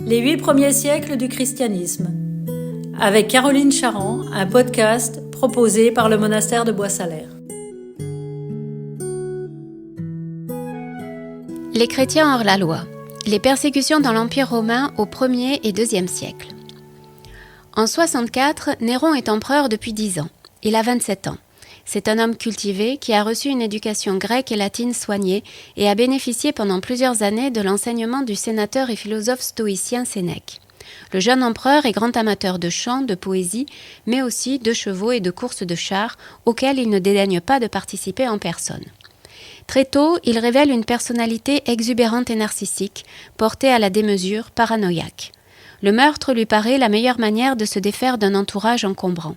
Les 8 premiers siècles du christianisme. Avec Caroline Charand, un podcast proposé par le monastère de Bois-Salaire. Les chrétiens hors la loi. Les persécutions dans l'Empire romain au 1er et 2e siècle. En 64, Néron est empereur depuis 10 ans. Il a 27 ans. C'est un homme cultivé qui a reçu une éducation grecque et latine soignée et a bénéficié pendant plusieurs années de l'enseignement du sénateur et philosophe stoïcien Sénèque. Le jeune empereur est grand amateur de chant, de poésie, mais aussi de chevaux et de courses de chars, auxquelles il ne dédaigne pas de participer en personne. Très tôt, il révèle une personnalité exubérante et narcissique, portée à la démesure, paranoïaque. Le meurtre lui paraît la meilleure manière de se défaire d'un entourage encombrant.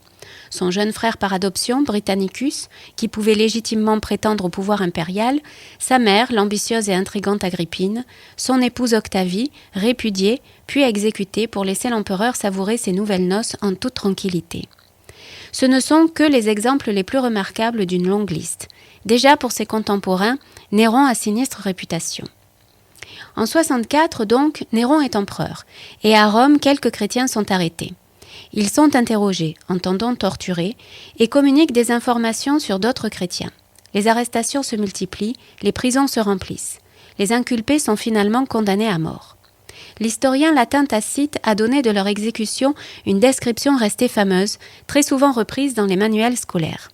Son jeune frère par adoption, Britannicus, qui pouvait légitimement prétendre au pouvoir impérial, sa mère, l'ambitieuse et intrigante Agrippine, son épouse Octavie, répudiée, puis exécutée pour laisser l'empereur savourer ses nouvelles noces en toute tranquillité. Ce ne sont que les exemples les plus remarquables d'une longue liste. Déjà pour ses contemporains, Néron a sinistre réputation. En 64, donc, Néron est empereur, et à Rome, quelques chrétiens sont arrêtés. Ils sont interrogés, entendons torturés, et communiquent des informations sur d'autres chrétiens. Les arrestations se multiplient, les prisons se remplissent. Les inculpés sont finalement condamnés à mort. L'historien latin Tacite a donné de leur exécution une description restée fameuse, très souvent reprise dans les manuels scolaires.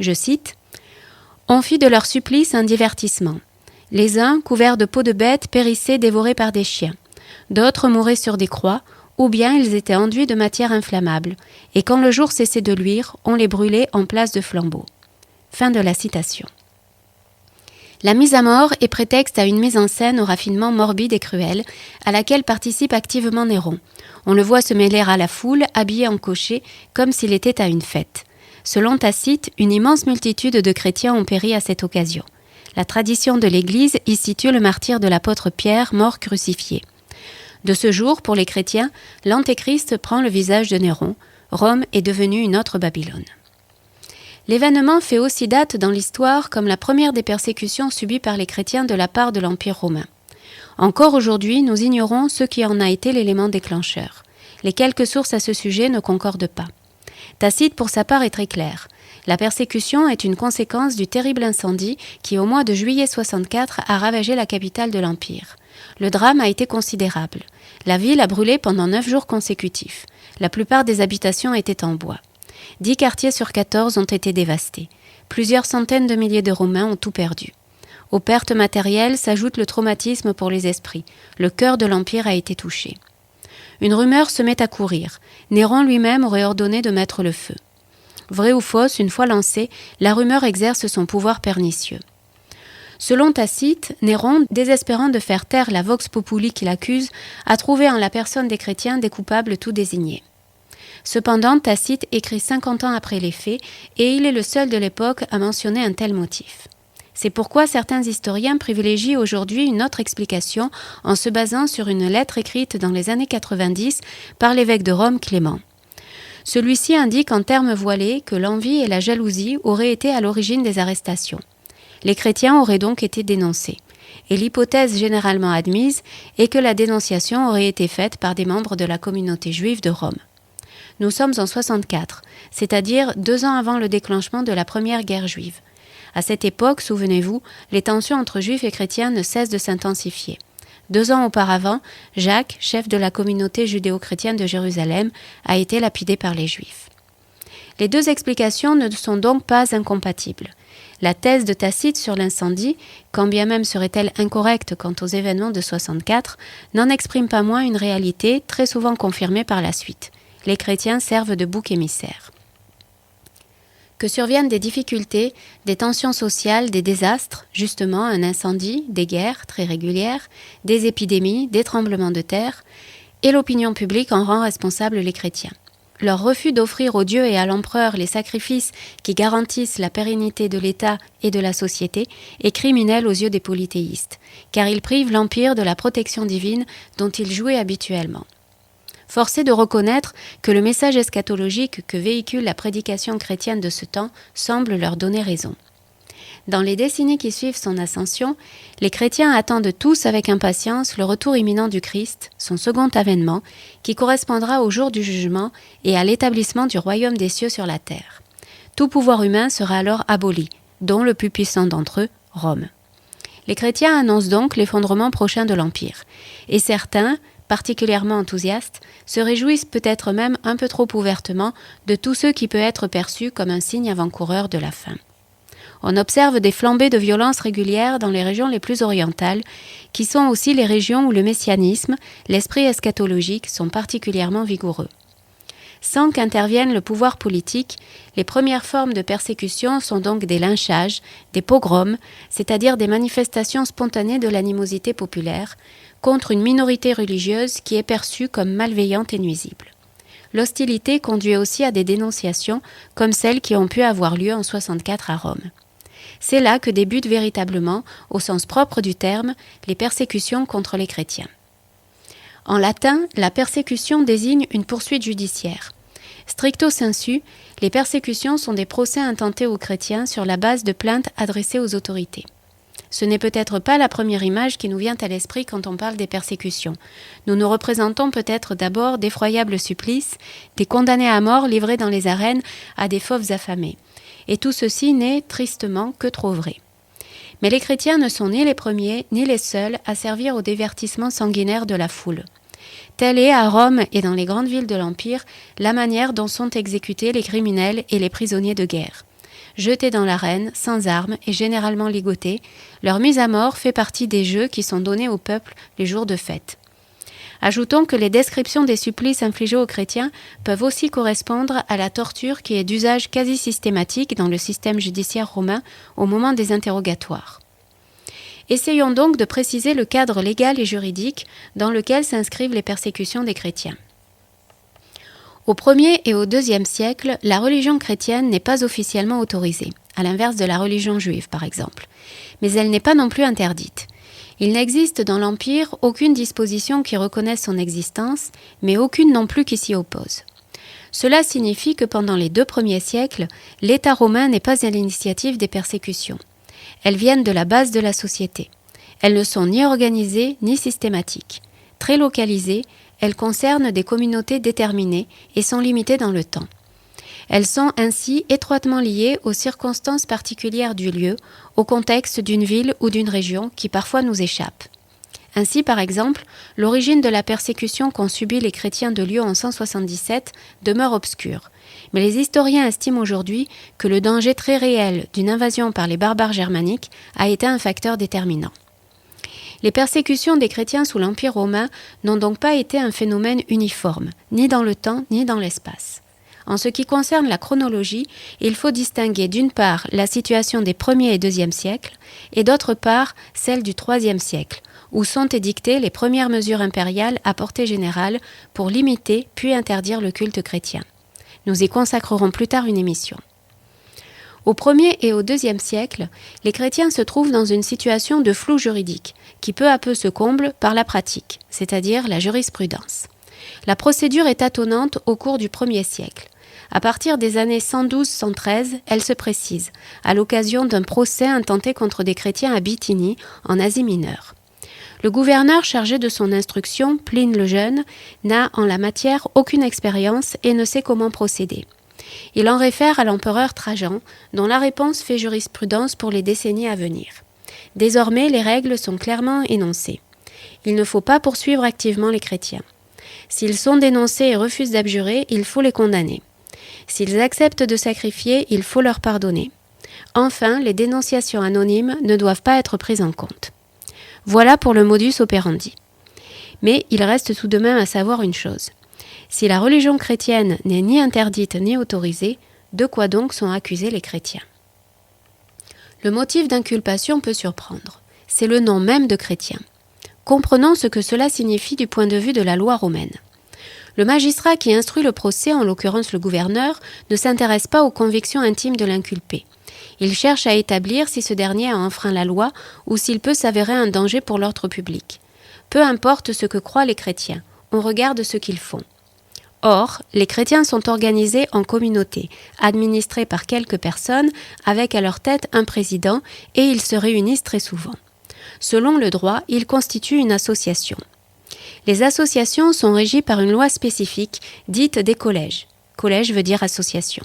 Je cite « On fit de leur supplice un divertissement. Les uns, couverts de peau de bête, périssaient dévorés par des chiens. D'autres mouraient sur des croix, ou bien ils étaient enduits de matière inflammable, et quand le jour cessait de luire, on les brûlait en place de flambeaux. » Fin de la citation. La mise à mort est prétexte à une mise en scène au raffinement morbide et cruel, à laquelle participe activement Néron. On le voit se mêler à la foule, habillé en cocher, comme s'il était à une fête. Selon Tacite, une immense multitude de chrétiens ont péri à cette occasion. La tradition de l'Église y situe le martyre de l'apôtre Pierre, mort crucifié. De ce jour, pour les chrétiens, l'Antéchrist prend le visage de Néron. Rome est devenue une autre Babylone. L'événement fait aussi date dans l'histoire comme la première des persécutions subies par les chrétiens de la part de l'Empire romain. Encore aujourd'hui, nous ignorons ce qui en a été l'élément déclencheur. Les quelques sources à ce sujet ne concordent pas. Tacite, pour sa part, est très clair. La persécution est une conséquence du terrible incendie qui, au mois de juillet 64, a ravagé la capitale de l'Empire. Le drame a été considérable. La ville a brûlé pendant 9 jours consécutifs. La plupart des habitations étaient en bois. 10 quartiers sur 14 ont été dévastés. Plusieurs centaines de milliers de Romains ont tout perdu. Aux pertes matérielles s'ajoute le traumatisme pour les esprits. Le cœur de l'Empire a été touché. Une rumeur se met à courir. Néron lui-même aurait ordonné de mettre le feu. Vraie ou fausse, une fois lancée, la rumeur exerce son pouvoir pernicieux. Selon Tacite, Néron, désespérant de faire taire la vox populi qui l'accuse, a trouvé en la personne des chrétiens des coupables tout désignés. Cependant, Tacite écrit 50 ans après les faits, et il est le seul de l'époque à mentionner un tel motif. C'est pourquoi certains historiens privilégient aujourd'hui une autre explication en se basant sur une lettre écrite dans les années 90 par l'évêque de Rome Clément. Celui-ci indique en termes voilés que l'envie et la jalousie auraient été à l'origine des arrestations. Les chrétiens auraient donc été dénoncés. Et l'hypothèse généralement admise est que la dénonciation aurait été faite par des membres de la communauté juive de Rome. Nous sommes en 64, c'est-à-dire 2 ans avant le déclenchement de la première guerre juive. À cette époque, souvenez-vous, les tensions entre juifs et chrétiens ne cessent de s'intensifier. 2 ans auparavant, Jacques, chef de la communauté judéo-chrétienne de Jérusalem, a été lapidé par les Juifs. Les deux explications ne sont donc pas incompatibles. La thèse de Tacite sur l'incendie, quand bien même serait-elle incorrecte quant aux événements de 64, n'en exprime pas moins une réalité très souvent confirmée par la suite. Les chrétiens servent de bouc émissaire. Que surviennent des difficultés, des tensions sociales, des désastres, justement un incendie, des guerres très régulières, des épidémies, des tremblements de terre, et l'opinion publique en rend responsables les chrétiens. Leur refus d'offrir aux dieux et à l'empereur les sacrifices qui garantissent la pérennité de l'État et de la société est criminel aux yeux des polythéistes, car il prive l'Empire de la protection divine dont il jouait habituellement. Force est de reconnaître que le message eschatologique que véhicule la prédication chrétienne de ce temps semble leur donner raison. Dans les décennies qui suivent son ascension, les chrétiens attendent tous avec impatience le retour imminent du Christ, son second avènement, qui correspondra au jour du jugement et à l'établissement du royaume des cieux sur la terre. Tout pouvoir humain sera alors aboli, dont le plus puissant d'entre eux, Rome. Les chrétiens annoncent donc l'effondrement prochain de l'Empire, et certains, particulièrement enthousiastes, se réjouissent peut-être même un peu trop ouvertement de tout ce qui peut être perçu comme un signe avant-coureur de la fin. On observe des flambées de violence régulières dans les régions les plus orientales, qui sont aussi les régions où le messianisme, l'esprit eschatologique sont particulièrement vigoureux. Sans qu'intervienne le pouvoir politique, les premières formes de persécution sont donc des lynchages, des pogroms, c'est-à-dire des manifestations spontanées de l'animosité populaire, contre une minorité religieuse qui est perçue comme malveillante et nuisible. L'hostilité conduit aussi à des dénonciations comme celles qui ont pu avoir lieu en 64 à Rome. C'est là que débutent véritablement, au sens propre du terme, les persécutions contre les chrétiens. En latin, la persécution désigne une poursuite judiciaire. Stricto sensu, les persécutions sont des procès intentés aux chrétiens sur la base de plaintes adressées aux autorités. Ce n'est peut-être pas la première image qui nous vient à l'esprit quand on parle des persécutions. Nous nous représentons peut-être d'abord d'effroyables supplices, des condamnés à mort livrés dans les arènes à des fauves affamés. Et tout ceci n'est, tristement, que trop vrai. Mais les chrétiens ne sont ni les premiers ni les seuls à servir au divertissement sanguinaire de la foule. Telle est, à Rome et dans les grandes villes de l'Empire, la manière dont sont exécutés les criminels et les prisonniers de guerre. Jetés dans l'arène, sans armes et généralement ligotés, leur mise à mort fait partie des jeux qui sont donnés au peuple les jours de fête. Ajoutons que les descriptions des supplices infligés aux chrétiens peuvent aussi correspondre à la torture qui est d'usage quasi systématique dans le système judiciaire romain au moment des interrogatoires. Essayons donc de préciser le cadre légal et juridique dans lequel s'inscrivent les persécutions des chrétiens. Au 1er et au 2e siècle, la religion chrétienne n'est pas officiellement autorisée, à l'inverse de la religion juive par exemple, mais elle n'est pas non plus interdite. Il n'existe dans l'Empire aucune disposition qui reconnaisse son existence, mais aucune non plus qui s'y oppose. Cela signifie que pendant les 2 premiers siècles, l'État romain n'est pas à l'initiative des persécutions. Elles viennent de la base de la société. Elles ne sont ni organisées ni systématiques. Très localisées, elles concernent des communautés déterminées et sont limitées dans le temps. Elles sont ainsi étroitement liées aux circonstances particulières du lieu, au contexte d'une ville ou d'une région qui parfois nous échappe. Ainsi, par exemple, l'origine de la persécution qu'ont subie les chrétiens de Lyon en 177 demeure obscure. Mais les historiens estiment aujourd'hui que le danger très réel d'une invasion par les barbares germaniques a été un facteur déterminant. Les persécutions des chrétiens sous l'Empire romain n'ont donc pas été un phénomène uniforme, ni dans le temps ni dans l'espace. En ce qui concerne la chronologie, il faut distinguer d'une part la situation des 1er et 2e siècles, et d'autre part celle du 3e siècle, où sont édictées les premières mesures impériales à portée générale pour limiter puis interdire le culte chrétien. Nous y consacrerons plus tard une émission. Au 1er et au 2e siècle, les chrétiens se trouvent dans une situation de flou juridique, qui peu à peu se comble par la pratique, c'est-à-dire la jurisprudence. La procédure est tâtonnante au cours du 1er siècle. À partir des années 112-113, elle se précise, à l'occasion d'un procès intenté contre des chrétiens à Bithynie, en Asie mineure. Le gouverneur chargé de son instruction, Pline le Jeune, n'a en la matière aucune expérience et ne sait comment procéder. Il en réfère à l'empereur Trajan, dont la réponse fait jurisprudence pour les décennies à venir. Désormais, les règles sont clairement énoncées. Il ne faut pas poursuivre activement les chrétiens. S'ils sont dénoncés et refusent d'abjurer, il faut les condamner. S'ils acceptent de sacrifier, il faut leur pardonner. Enfin, les dénonciations anonymes ne doivent pas être prises en compte. Voilà pour le modus operandi. Mais il reste tout de même à savoir une chose. Si la religion chrétienne n'est ni interdite ni autorisée, de quoi donc sont accusés les chrétiens ? Le motif d'inculpation peut surprendre. C'est le nom même de chrétien. Comprenons ce que cela signifie du point de vue de la loi romaine. Le magistrat qui instruit le procès, en l'occurrence le gouverneur, ne s'intéresse pas aux convictions intimes de l'inculpé. Il cherche à établir si ce dernier a enfreint la loi ou s'il peut s'avérer un danger pour l'ordre public. Peu importe ce que croient les chrétiens, on regarde ce qu'ils font. Or, les chrétiens sont organisés en communautés, administrées par quelques personnes, avec à leur tête un président, et ils se réunissent très souvent. Selon le droit, ils constituent une association. Les associations sont régies par une loi spécifique, dite des collèges. Collège veut dire association.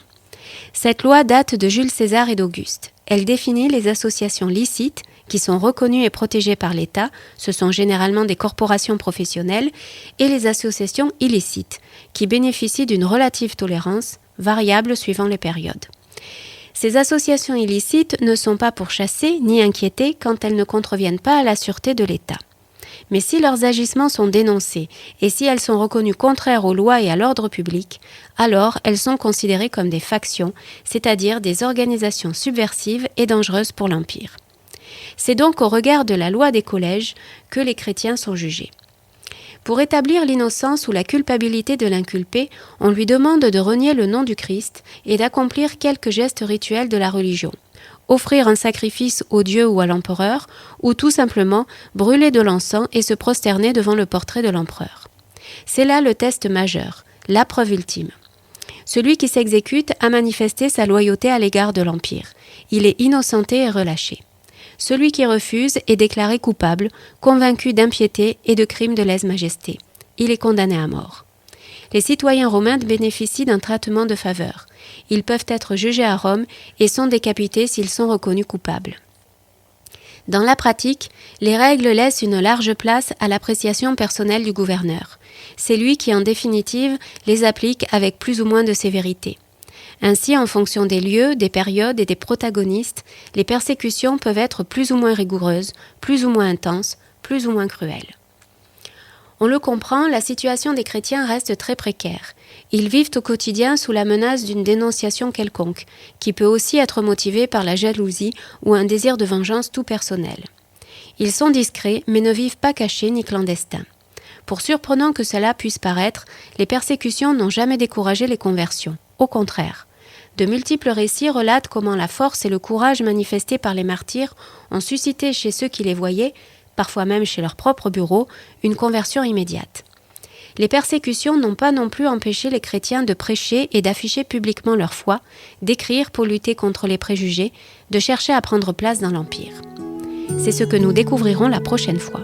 Cette loi date de Jules César et d'Auguste. Elle définit les associations licites, qui sont reconnues et protégées par l'État, ce sont généralement des corporations professionnelles, et les associations illicites, qui bénéficient d'une relative tolérance, variable suivant les périodes. Ces associations illicites ne sont pas pourchassées ni inquiétées quand elles ne contreviennent pas à la sûreté de l'État. Mais si leurs agissements sont dénoncés et si elles sont reconnues contraires aux lois et à l'ordre public, alors elles sont considérées comme des factions, c'est-à-dire des organisations subversives et dangereuses pour l'Empire. C'est donc au regard de la loi des collèges que les chrétiens sont jugés. Pour établir l'innocence ou la culpabilité de l'inculpé, on lui demande de renier le nom du Christ et d'accomplir quelques gestes rituels de la religion. Offrir un sacrifice au dieu ou à l'empereur, ou tout simplement brûler de l'encens et se prosterner devant le portrait de l'empereur. C'est là le test majeur, la preuve ultime. Celui qui s'exécute a manifesté sa loyauté à l'égard de l'Empire. Il est innocenté et relâché. Celui qui refuse est déclaré coupable, convaincu d'impiété et de crime de lèse-majesté. Il est condamné à mort. Les citoyens romains bénéficient d'un traitement de faveur. Ils peuvent être jugés à Rome et sont décapités s'ils sont reconnus coupables. Dans la pratique, les règles laissent une large place à l'appréciation personnelle du gouverneur. C'est lui qui, en définitive, les applique avec plus ou moins de sévérité. Ainsi, en fonction des lieux, des périodes et des protagonistes, les persécutions peuvent être plus ou moins rigoureuses, plus ou moins intenses, plus ou moins cruelles. On le comprend, la situation des chrétiens reste très précaire. Ils vivent au quotidien sous la menace d'une dénonciation quelconque, qui peut aussi être motivée par la jalousie ou un désir de vengeance tout personnel. Ils sont discrets, mais ne vivent pas cachés ni clandestins. Pour surprenant que cela puisse paraître, les persécutions n'ont jamais découragé les conversions. Au contraire. De multiples récits relatent comment la force et le courage manifestés par les martyrs ont suscité chez ceux qui les voyaient, parfois même chez leur propre bureau, une conversion immédiate. Les persécutions n'ont pas non plus empêché les chrétiens de prêcher et d'afficher publiquement leur foi, d'écrire pour lutter contre les préjugés, de chercher à prendre place dans l'Empire. C'est ce que nous découvrirons la prochaine fois.